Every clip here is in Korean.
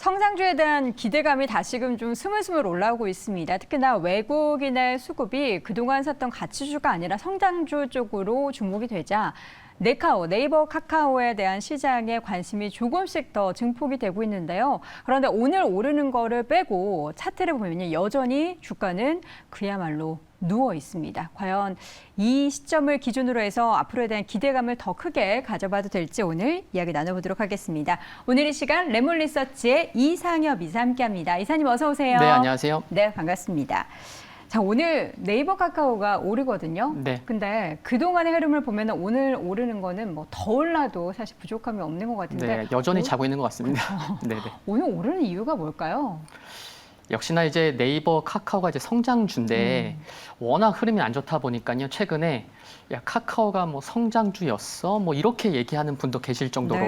성장주에 대한 기대감이 다시금 좀 스물스물 올라오고 있습니다. 특히나 외국인의 수급이 그동안 샀던 가치주가 아니라 성장주 쪽으로 주목이 되자 네이버 카카오에 대한 시장의 관심이 조금씩 더 증폭이 되고 있는데요. 그런데 오늘 오르는 거를 빼고 차트를 보면 여전히 주가는 그야말로 누워 있습니다. 과연 이 시점을 기준으로 해서 앞으로에 대한 기대감을 더 크게 가져봐도 될지 오늘 이야기 나눠보도록 하겠습니다. 오늘 이 시간 레몬리서치의 이상엽 이사 함께합니다. 이사님 어서 오세요. 네, 안녕하세요. 네, 반갑습니다. 자, 오늘 네이버 카카오가 오르거든요. 네. 근데 그동안의 흐름을 보면 오늘 오르는 거는 뭐 더 올라도 사실 부족함이 없는 것 같은데. 네, 여전히 자고 있는 것 같습니다. 네, 네. 오늘 오르는 이유가 뭘까요? 역시나 이제 네이버 카카오가 이제 성장주인데 워낙 흐름이 안 좋다 보니까요. 최근에 야, 카카오가 뭐 성장주였어? 뭐 이렇게 얘기하는 분도 계실 정도로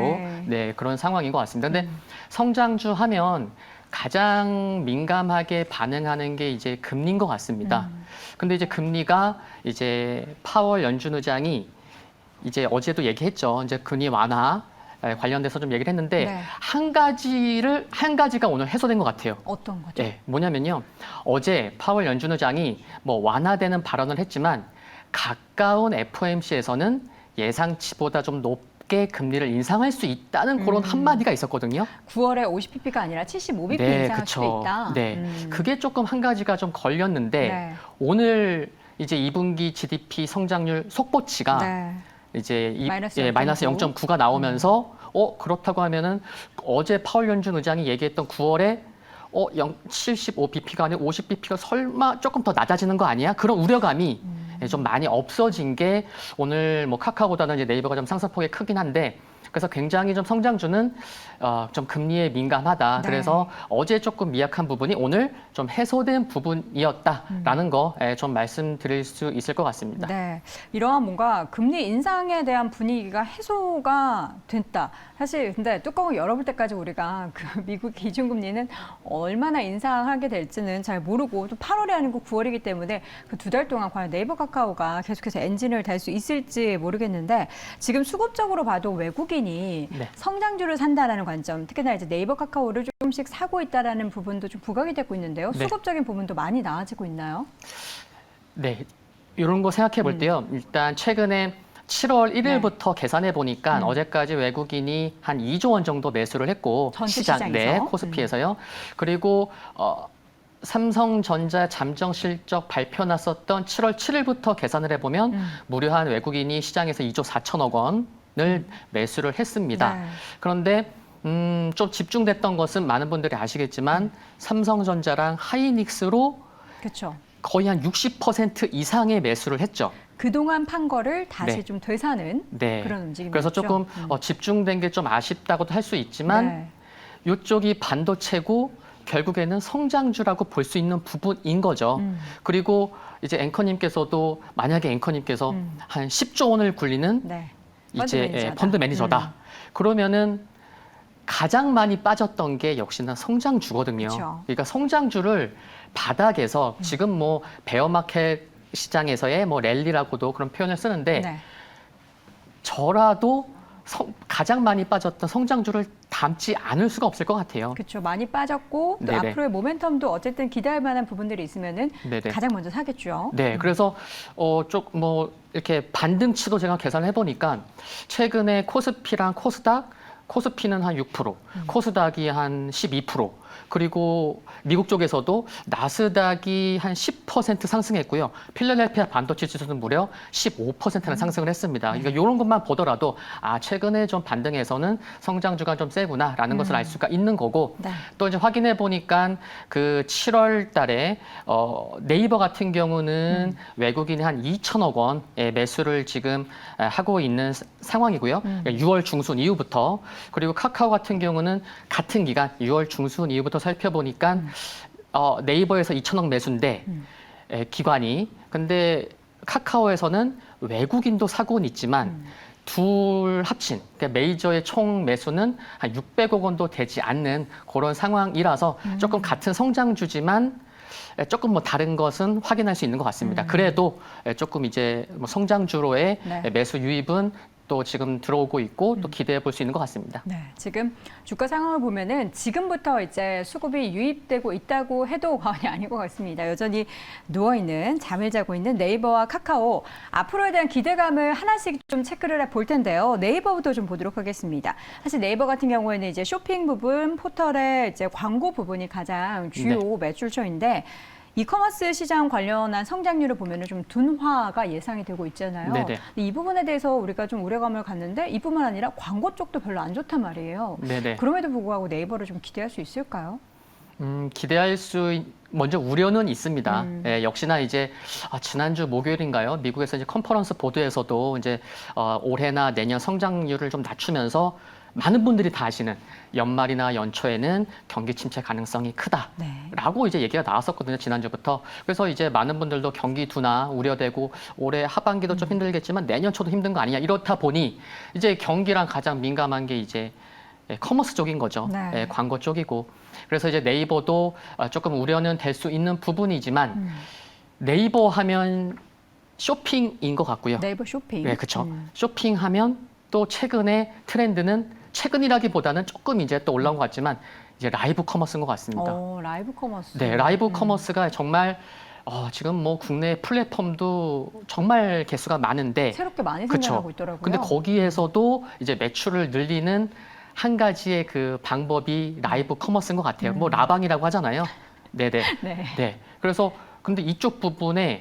네, 그런 상황인 것 같습니다. 근데 성장주 하면 가장 민감하게 반응하는 게 이제 금리인 것 같습니다. 근데 이제 금리가 이제 파월 연준 의장이 이제 어제도 얘기했죠. 이제 금리 완화 관련돼서 좀 얘기를 했는데 네. 한 가지가 오늘 해소된 것 같아요. 어떤 거죠? 네, 뭐냐면요. 어제 파월 연준 의장이 뭐 완화되는 발언을 했지만 가까운 FOMC에서는 예상치보다 좀 높게 금리를 인상할 수 있다는 그런 한마디가 있었거든요. 9월에 50pp가 아니라 75bp 네, 인상할 수도 있다. 네, 그게 조금 한 가지가 좀 걸렸는데 네. 오늘 이제 2분기 GDP 성장률 속보치가 네. 이제 마이너스 마이너스 0.9가 나오면서 그렇다고 하면은 어제 파월 연준 의장이 얘기했던 9월에 75bp가 아니고 50bp가 설마 조금 더 낮아지는 거 아니야? 그런 우려감이 좀 많이 없어진 게 오늘 뭐 카카오보다는 이제 네이버가 좀 상승폭이 크긴 한데 그래서 굉장히 좀 성장주는 좀 금리에 민감하다. 네. 그래서 어제 조금 미약한 부분이 오늘 좀 해소된 부분이었다라는 거 좀 말씀드릴 수 있을 것 같습니다. 네, 이러한 뭔가 금리 인상에 대한 분위기가 해소가 됐다. 사실 근데 뚜껑을 열어볼 때까지 우리가 그 미국 기준금리는 얼마나 인상하게 될지는 잘 모르고 또 8월이 아니고 9월이기 때문에 그 2달 동안 과연 네이버 카카오가 계속해서 엔진을 달 수 있을지 모르겠는데 지금 수급적으로 봐도 외국인이 네. 성장주를 산다라는 관점, 특히나 이제 네이버 카카오를 조금씩 사고 있다라는 부분도 좀 부각이 되고 있는데요. 네. 수급적인 부분도 많이 나아지고 있나요? 네, 이런 거 생각해 볼 때요. 일단 최근에 7월 1일부터 계산해 보니까 어제까지 외국인이 한 2조 원 정도 매수를 했고 전체 시장, 네, 시장에서? 코스피에서요. 그리고 삼성전자 잠정 실적 발표 났었던 7월 7일부터 계산을 해보면 무려 한 외국인이 시장에서 2조 4천억 원을 매수를 했습니다. 네. 그런데 좀 집중됐던 것은 많은 분들이 아시겠지만 삼성전자랑 하이닉스로 그렇죠. 거의 한 60% 이상의 매수를 했죠. 그동안 판 거를 다시 네. 좀 되사는 네. 그런 움직임이죠. 그래서 조금 집중된 게 좀 아쉽다고도 할 수 있지만 네. 이쪽이 반도체고 결국에는 성장주라고 볼 수 있는 부분인 거죠. 그리고 이제 앵커님께서도 만약에 앵커님께서 한 10조 원을 굴리는 네. 이제 펀드 매니저다. 그러면은 가장 많이 빠졌던 게 역시나 성장주거든요. 그쵸. 그러니까 성장주를 바닥에서 지금 뭐 베어마켓 시장에서의 뭐 랠리라고도 그런 표현을 쓰는데 네. 저라도 가장 많이 빠졌던 성장주를 담지 않을 수가 없을 것 같아요. 그렇죠. 많이 빠졌고 또 네네. 앞으로의 모멘텀도 어쨌든 기대할 만한 부분들이 있으면은 네네. 가장 먼저 사겠죠. 네, 그래서 쪽 뭐 이렇게 반등치도 제가 계산을 해보니까 최근에 코스피랑 코스피는 한 6%, 코스닥이 한 12%, 그리고 미국 쪽에서도 나스닥이 한 10% 상승했고요. 필라델피아 반도체 지수는 무려 15%나 상승을 했습니다. 그러니까 이런 것만 보더라도 최근에 좀 반등에서는 성장주가 좀 세구나라는 것을 알 수가 있는 거고 네. 또 이제 확인해 보니까 그 7월 달에 네이버 같은 경우는 외국인이 한 2천억 원의 매수를 지금 하고 있는 상황이고요. 6월 중순 이후부터 그리고 카카오 같은 경우는 같은 기간 6월 중순 이후부터 살펴보니까 네이버에서 2천억 매수인데 기관이 근데 카카오에서는 외국인도 사고는 있지만 둘 합친 그러니까 메이저의 총 매수는 한 600억 원도 되지 않는 그런 상황이라서 조금 같은 성장주지만 조금 뭐 다른 것은 확인할 수 있는 것 같습니다. 그래도 조금 이제 뭐 성장주로의 네. 매수 유입은 또 지금 들어오고 있고 또 기대해 볼 수 있는 것 같습니다. 네, 지금 주가 상황을 보면은 지금부터 이제 수급이 유입되고 있다고 해도 과언이 아닌 것 같습니다. 여전히 누워있는, 잠을 자고 있는 네이버와 카카오, 앞으로에 대한 기대감을 하나씩 좀 체크를 해볼 텐데요. 네이버부터 좀 보도록 하겠습니다. 사실 네이버 같은 경우에는 이제 쇼핑 부분, 포털의 이제 광고 부분이 가장 주요 매출처인데 이커머스 시장 관련한 성장률을 보면은 좀 둔화가 예상이 되고 있잖아요. 네네. 근데 이 부분에 대해서 우리가 좀 우려감을 갖는데 이뿐만 아니라 광고 쪽도 별로 안 좋단 말이에요. 네네. 그럼에도 불구하고 네이버를 좀 기대할 수 있을까요? 기대할 수 먼저 우려는 있습니다. 예, 역시나 이제 지난주 목요일인가요? 미국에서 이제 컨퍼런스 보드에서도 이제 올해나 내년 성장률을 좀 낮추면서 많은 분들이 다 아시는 연말이나 연초에는 경기 침체 가능성이 크다라고 이제 얘기가 나왔었거든요, 지난주부터. 그래서 이제 많은 분들도 경기 둔화 우려되고 올해 하반기도 좀 힘들겠지만 내년 초도 힘든 거 아니냐 이렇다 보니 이제 경기랑 가장 민감한 게 이제 커머스 쪽인 거죠. 네. 광고 쪽이고. 그래서 이제 네이버도 조금 우려는 될 수 있는 부분이지만 네이버 하면 쇼핑인 것 같고요. 네이버 쇼핑. 네, 그렇죠. 쇼핑하면 또 최근에 트렌드는 최근이라기보다는 조금 이제 또 올라온 것 같지만 이제 라이브 커머스인 것 같습니다. 라이브 커머스. 네, 라이브 커머스가 정말 지금 뭐 국내 플랫폼도 정말 개수가 많은데 새롭게 많이 그쵸. 생겨나고 있더라고요. 근데 거기에서도 이제 매출을 늘리는 한 가지의 그 방법이 라이브 커머스인 것 같아요. 뭐 라방이라고 하잖아요. 네네. 네. 네. 그래서 근데 이쪽 부분에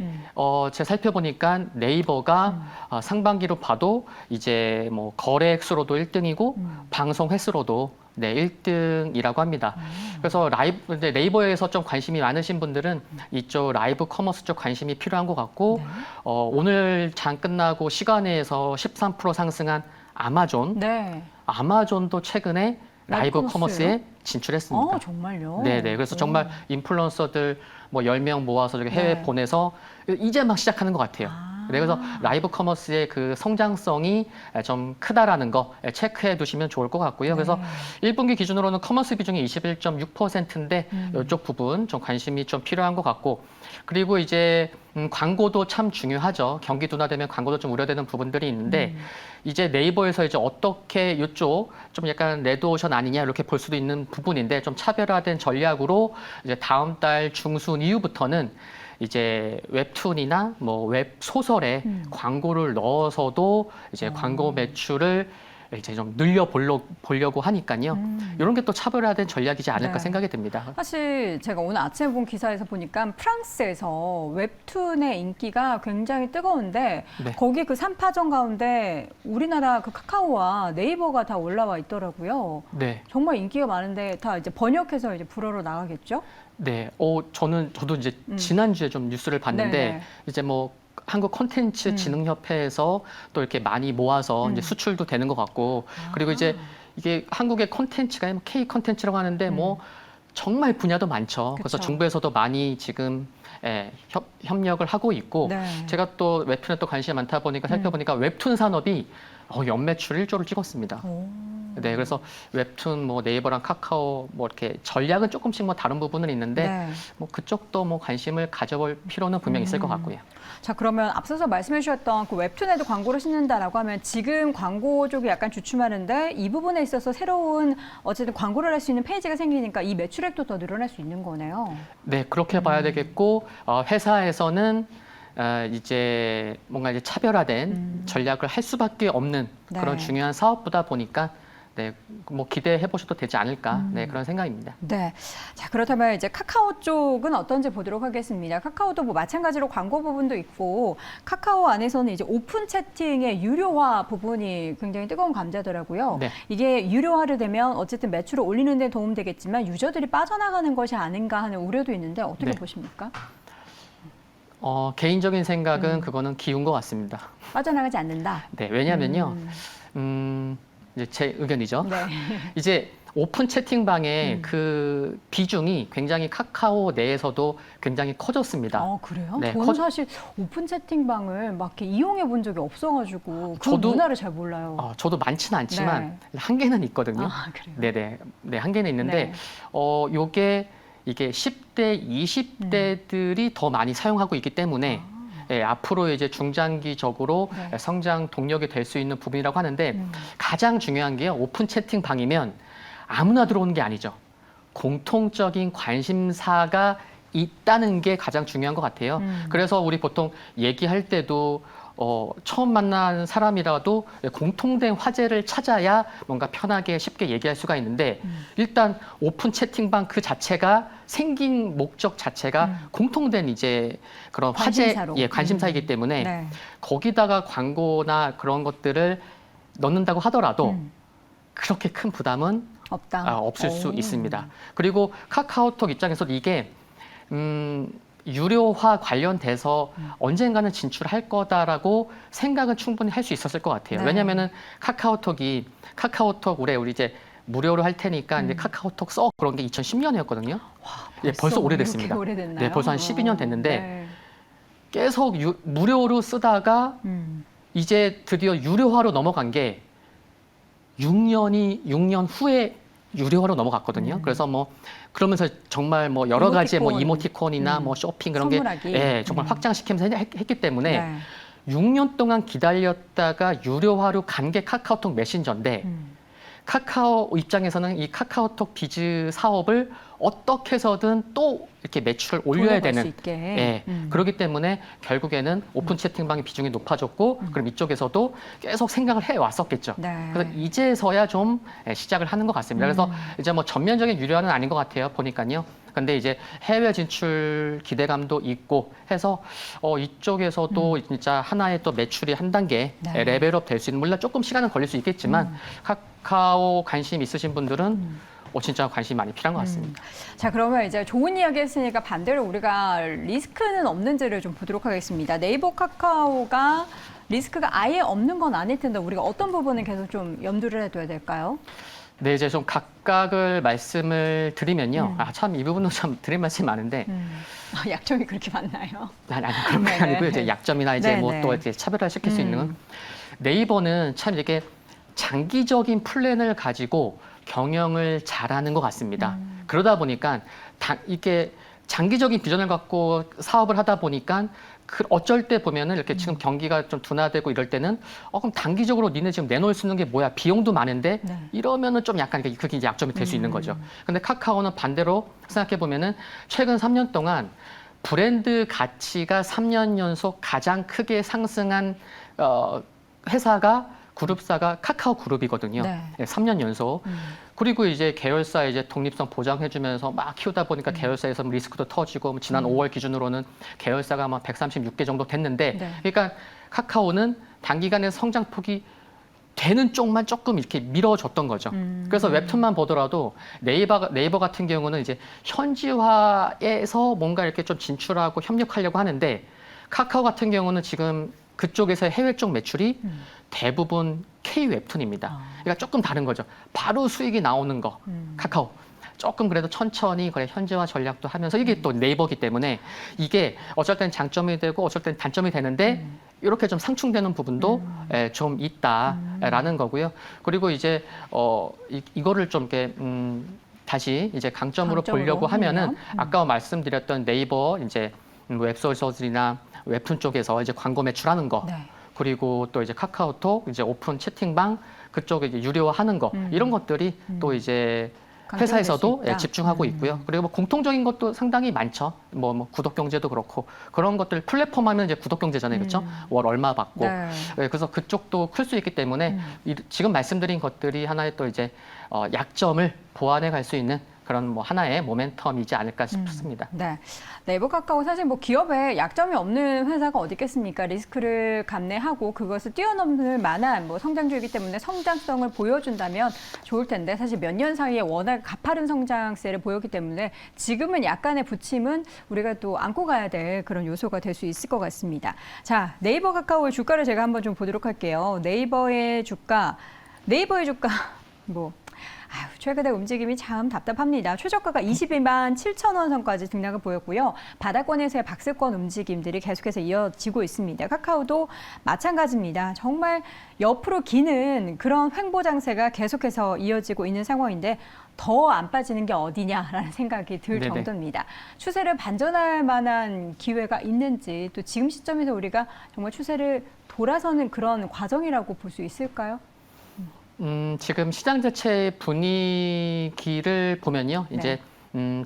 제가 살펴보니까 네이버가 상반기로 봐도 이제 뭐 거래액수로도 1등이고 방송 횟수로도 네, 1등이라고 합니다. 그래서 근데 네이버에서 좀 관심이 많으신 분들은 이쪽 라이브 커머스 쪽 관심이 필요한 것 같고 네. 오늘 장 끝나고 시간에서 13% 상승한 아마존. 네. 아마존도 최근에 라이브 커머스에 진출했습니다. 정말요? 네네. 그래서 정말 인플루언서들 뭐 10명 모아서 저기 해외 네. 보내서 이제 막 시작하는 것 같아요. 네, 그래서 라이브 커머스의 그 성장성이 좀 크다라는 거 체크해 두시면 좋을 것 같고요. 그래서 1분기 기준으로는 커머스 비중이 21.6%인데 이쪽 부분 좀 관심이 좀 필요한 것 같고 그리고 이제 광고도 참 중요하죠. 경기 둔화되면 광고도 좀 우려되는 부분들이 있는데 이제 네이버에서 이제 어떻게 이쪽 좀 약간 레드오션 아니냐 이렇게 볼 수도 있는 부분인데 좀 차별화된 전략으로 이제 다음 달 중순 이후부터는 이제 웹툰이나 뭐 웹 소설에 광고를 넣어서도 이제 광고 매출을 이제 좀 보려고 하니까요. 이런 게 또 차별화된 전략이지 않을까 네. 생각이 듭니다. 사실 제가 오늘 아침에 본 기사에서 보니까 프랑스에서 웹툰의 인기가 굉장히 뜨거운데 네. 거기 그 3파전 가운데 우리나라 그 카카오와 네이버가 다 올라와 있더라고요. 네. 정말 인기가 많은데 다 이제 번역해서 이제 불어로 나가겠죠? 네. 저도 이제 지난주에 좀 뉴스를 봤는데 네네. 이제 뭐 한국 콘텐츠 진흥협회에서 또 이렇게 많이 모아서 이제 수출도 되는 것 같고 그리고 이제 이게 한국의 콘텐츠가 K 콘텐츠라고 하는데 뭐 정말 분야도 많죠. 그래서 그쵸. 정부에서도 많이 지금 협력을 하고 있고 네. 제가 또 웹툰에 또 관심이 많다 보니까 살펴보니까 웹툰 산업이 연매출 1조를 찍었습니다. 네, 그래서 웹툰 뭐 네이버랑 카카오 뭐 이렇게 전략은 조금씩 뭐 다른 부분은 있는데 네. 뭐 그쪽도 뭐 관심을 가져볼 필요는 분명히 있을 것 같고요. 자, 그러면 앞서서 말씀해 주셨던 그 웹툰에도 광고를 싣는다라고 하면 지금 광고 쪽이 약간 주춤하는데 이 부분에 있어서 새로운 어쨌든 광고를 할 수 있는 페이지가 생기니까 이 매출액도 더 늘어날 수 있는 거네요. 네, 그렇게 봐야 되겠고 회사에서는 이제 뭔가 이제 차별화된 전략을 할 수밖에 없는 그런 네. 중요한 사업보다 보니까 네, 뭐 기대해 보셔도 되지 않을까 네, 그런 생각입니다. 네. 자, 그렇다면 이제 카카오 쪽은 어떤지 보도록 하겠습니다. 카카오도 뭐 마찬가지로 광고 부분도 있고 카카오 안에서는 이제 오픈 채팅의 유료화 부분이 굉장히 뜨거운 감자더라고요. 네. 이게 유료화를 되면 어쨌든 매출을 올리는 데 도움 되겠지만 유저들이 빠져나가는 것이 아닌가 하는 우려도 있는데 어떻게 네. 보십니까? 개인적인 생각은 그거는 기운 것 같습니다. 빠져나가지 않는다. 네, 왜냐하면요, 이제 제 의견이죠. 네. 이제 오픈 채팅방의 그 비중이 굉장히 카카오 내에서도 굉장히 커졌습니다. 그래요? 네, 저는 사실 오픈 채팅방을 막 이렇게 이용해 본 적이 없어가지고 그 저도- 문화를 잘 몰라요. 저도 많지는 않지만 한계는 있거든요. 그래요? 네네, 네, 한계는 있는데 네. 이게 10대, 20대들이 더 많이 사용하고 있기 때문에 앞으로 이제 중장기적으로 네. 성장 동력이 될 수 있는 부분이라고 하는데 가장 중요한 게요. 오픈 채팅방이면 아무나 들어오는 게 아니죠. 공통적인 관심사가 있다는 게 가장 중요한 것 같아요. 그래서 우리 보통 얘기할 때도 처음 만난 사람이라도 공통된 화제를 찾아야 뭔가 편하게 쉽게 얘기할 수가 있는데 일단 오픈 채팅방 그 자체가 생긴 목적 자체가 공통된 이제 그런 관심사로. 화제, 관심사이기 때문에 네. 거기다가 광고나 그런 것들을 넣는다고 하더라도 그렇게 큰 부담은 없다. 없을 수 오. 있습니다. 그리고 카카오톡 입장에서도 이게 유료화 관련돼서 언젠가는 진출할 거다라고 생각은 충분히 할 수 있었을 것 같아요. 네. 왜냐하면은 카카오톡 올해 우리 이제 무료로 할 테니까 이제 카카오톡 써 그런 게 2010년이었거든요. 벌써 오래됐습니다. 이렇게 오래됐나요? 네, 벌써 한 12년 됐는데 네. 계속 무료로 쓰다가 이제 드디어 유료화로 넘어간 게 6년 후에 유료화로 넘어갔거든요. 그래서 뭐 그러면서 정말 뭐 여러 가지 뭐 이모티콘이나 뭐 쇼핑 그런 선물하기. 게 정말 확장시키면서 했기 때문에 네. 6년 동안 기다렸다가 유료화로 간 게 카카오톡 메신저인데 카카오 입장에서는 이 카카오톡 비즈 사업을 어떻게 해서든 또 이렇게 매출을 올려야 돌려갈 수 되는 있게. 그렇기 때문에 결국에는 오픈 채팅방의 비중이 높아졌고 그럼 이쪽에서도 계속 생각을 해 왔었겠죠. 네. 그래서 이제서야 좀 시작을 하는 것 같습니다. 그래서 이제 뭐 전면적인 유료화는 아닌 것 같아요. 보니까요. 근데 이제 해외 진출 기대감도 있고 해서 이쪽에서도 진짜 하나의 또 매출이 한 단계 네. 레벨업 될 수 있는 물론 조금 시간은 걸릴 수 있겠지만 카카오 관심 있으신 분들은 진짜 관심이 많이 필요한 것 같습니다. 자, 그러면 이제 좋은 이야기 했으니까 반대로 우리가 리스크는 없는지를 좀 보도록 하겠습니다. 네이버 카카오가 리스크가 아예 없는 건 아닐 텐데 우리가 어떤 부분은 계속 좀 염두를 해둬야 될까요? 네, 이제 좀 각각을 말씀을 드리면요. 참 이 부분은 참 드릴 말씀이 많은데 약점이 그렇게 많나요? 아니 그런 게 네네. 아니고요. 이제 약점이나 이제 뭐 네네. 또 이제 차별화 시킬 수 있는 네이버는 참 이게 장기적인 플랜을 가지고 경영을 잘하는 것 같습니다. 그러다 보니까 이게 장기적인 비전을 갖고 사업을 하다 보니까 어쩔 때 보면은 이렇게 지금 경기가 좀 둔화되고 이럴 때는 그럼 단기적으로 니네 지금 내놓을 수 있는 게 뭐야? 비용도 많은데 네. 이러면은 좀 약간 그게 이제 약점이 될 수 있는 거죠. 근데 카카오는 반대로 생각해 보면은 최근 3년 동안 브랜드 가치가 3년 연속 가장 크게 상승한 회사가 그룹사가 카카오 그룹이거든요. 네. 3년 연속. 그리고 이제 계열사 이제 독립성 보장해주면서 막 키우다 보니까 계열사에서 리스크도 터지고 지난 5월 기준으로는 계열사가 막 136개 정도 됐는데, 네. 그러니까 카카오는 단기간에 성장폭이 되는 쪽만 조금 이렇게 밀어줬던 거죠. 그래서 웹툰만 보더라도 네이버 같은 경우는 이제 현지화에서 뭔가 이렇게 좀 진출하고 협력하려고 하는데 카카오 같은 경우는 지금 그쪽에서 해외 쪽 매출이 대부분 K 웹툰입니다. 그러니까 조금 다른 거죠. 바로 수익이 나오는 거. 카카오. 조금 그래도 천천히 그래 현지화 전략도 하면서 이게 또 네이버기 때문에 이게 어쩔 땐 장점이 되고 어쩔 땐 단점이 되는데 이렇게 좀 상충되는 부분도 좀 있다라는 거고요. 그리고 이제 이거를 좀 이렇게 다시 이제 강점으로 보려고 하면은 아까 말씀드렸던 네이버 이제 웹소설이나 웹툰 쪽에서 이제 광고 매출하는 거. 네. 그리고 또 이제 카카오톡 이제 오픈 채팅방 그쪽에 이제 유료화하는 거 이런 것들이 또 이제 회사에서도 집중하고 있고요. 그리고 뭐 공통적인 것도 상당히 많죠. 뭐 구독 경제도 그렇고 그런 것들 플랫폼 하면 이제 구독 경제잖아요, 그렇죠? 월 얼마 받고. 네. 그래서 그쪽도 클 수 있기 때문에 지금 말씀드린 것들이 하나의 또 이제 약점을 보완해 갈 수 있는 그런 뭐 하나의 모멘텀이지 않을까 싶습니다. 네. 네이버 카카오 사실 뭐 기업에 약점이 없는 회사가 어디 있겠습니까? 리스크를 감내하고 그것을 뛰어넘을 만한 뭐 성장주이기 때문에 성장성을 보여준다면 좋을 텐데 사실 몇 년 사이에 워낙 가파른 성장세를 보였기 때문에 지금은 약간의 부침은 우리가 또 안고 가야 될 그런 요소가 될 수 있을 것 같습니다. 자, 네이버 카카오의 주가를 제가 한번 좀 보도록 할게요. 네이버의 주가 뭐 아유, 최근에 움직임이 참 답답합니다. 최저가가 22만 7천 원 선까지 등락을 보였고요. 바닥권에서의 박스권 움직임들이 계속해서 이어지고 있습니다. 카카오도 마찬가지입니다. 정말 옆으로 기는 그런 횡보 장세가 계속해서 이어지고 있는 상황인데 더 안 빠지는 게 어디냐라는 생각이 들 네네. 정도입니다. 추세를 반전할 만한 기회가 있는지 또 지금 시점에서 우리가 정말 추세를 돌아서는 그런 과정이라고 볼 수 있을까요? 지금 시장 자체의 분위기를 보면요. 이제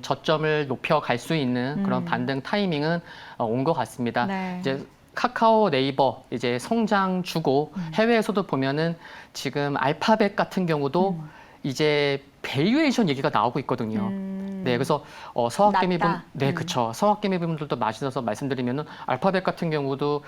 저점을 높여갈 수 있는 그런 반등 타이밍은 온 것 같습니다. 네. 이제 카카오, 네이버 이제 성장 주고 해외에서도 보면은 지금 알파벳 같은 경우도 이제 밸류에이션 얘기가 나오고 있거든요. 네, 그래서 서학개미 분, 낮다. 네, 그렇죠. 서학개미 분들도 마시셔서 말씀드리면은 알파벳 같은 경우도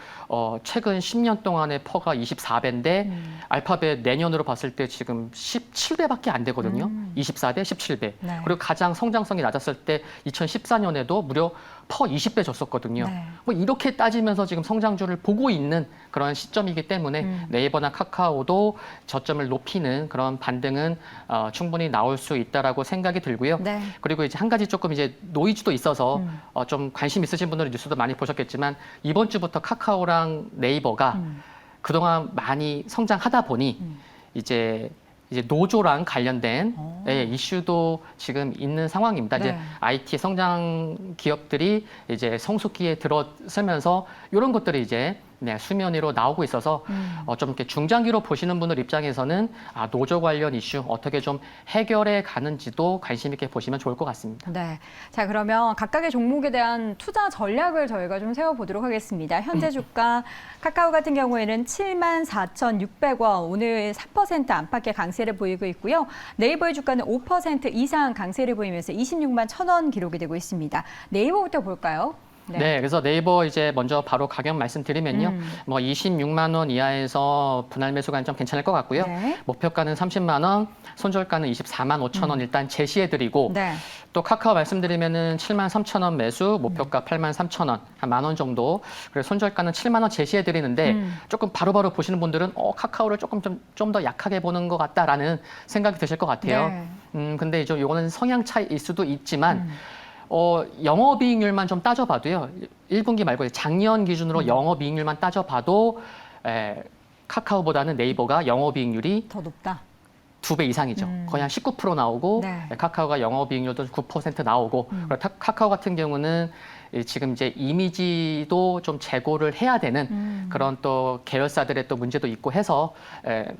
최근 10년 동안의 퍼가 24배인데 알파벳 내년으로 봤을 때 지금 17배밖에 안 되거든요. 24배, 17배. 네. 그리고 가장 성장성이 낮았을 때 2014년에도 무려 퍼 20배 줬었거든요. 네. 뭐 이렇게 따지면서 지금 성장주를 보고 있는 그런 시점이기 때문에 네이버나 카카오도 저점을 높이는 그런 반등은 충분히 나올 수 있다라고 생각이 들고요. 네. 그리고 이제 한 가지 조금 이제 노이즈도 있어서 좀 관심 있으신 분들은 뉴스도 많이 보셨겠지만 이번 주부터 카카오랑 네이버가 그동안 많이 성장하다 보니 이제 노조랑 관련된 이슈도 지금 있는 상황입니다. 네. 이제 IT 성장 기업들이 이제 성숙기에 들어서면서 이런 것들이 이제 수면 위로 나오고 있어서 좀 이렇게 중장기로 보시는 분들 입장에서는 노조 관련 이슈 어떻게 좀 해결해 가는지도 관심 있게 보시면 좋을 것 같습니다. 네. 자, 그러면 각각의 종목에 대한 투자 전략을 저희가 좀 세워보도록 하겠습니다. 현재 주가 카카오 같은 경우에는 74,600원, 오늘 4% 안팎의 강세를 보이고 있고요. 네이버의 주가는 5% 이상 강세를 보이면서 26만 1,000원 기록이 되고 있습니다. 네이버부터 볼까요? 네, 그래서 네이버 이제 먼저 바로 가격 말씀드리면요. 뭐 26만 원 이하에서 분할 매수가 좀 괜찮을 것 같고요. 네. 목표가는 30만 원, 손절가는 24만 5천 원 일단 제시해드리고 네. 또 카카오 말씀드리면은 7만 3천 원 매수, 목표가 8만 3천 원, 한 만 원 정도. 그래서 손절가는 7만 원 제시해드리는데 조금 바로바로 보시는 분들은 카카오를 조금 좀 더 약하게 보는 것 같다라는 생각이 드실 것 같아요. 네. 근데 좀 이거는 성향 차이일 수도 있지만. 영업이익률만 좀 따져봐도요. 1분기 말고 작년 기준으로 영업이익률만 따져봐도 카카오보다는 네이버가 영업이익률이 더 높다. 2배 이상이죠. 거의 한 19% 나오고 네. 카카오가 영업이익률도 9% 나오고 그리고 카카오 같은 경우는 지금 이제 이미지도 좀 재고를 해야 되는 그런 또 계열사들의 또 문제도 있고 해서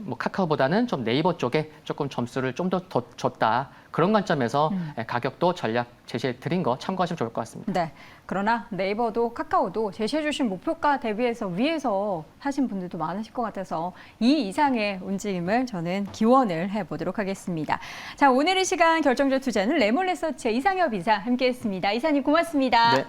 뭐 카카오보다는 좀 네이버 쪽에 조금 점수를 좀 더 줬다. 그런 관점에서 가격도 전략 제시해 드린 거 참고하시면 좋을 것 같습니다. 네. 그러나 네이버도 카카오도 제시해 주신 목표가 대비해서 위에서 하신 분들도 많으실 것 같아서 이 이상의 움직임을 저는 기원을 해보도록 하겠습니다. 자, 오늘 이 시간 결정적 투자는 레몬리서치의 이상엽 이사 함께했습니다. 이사님 고맙습니다. 네.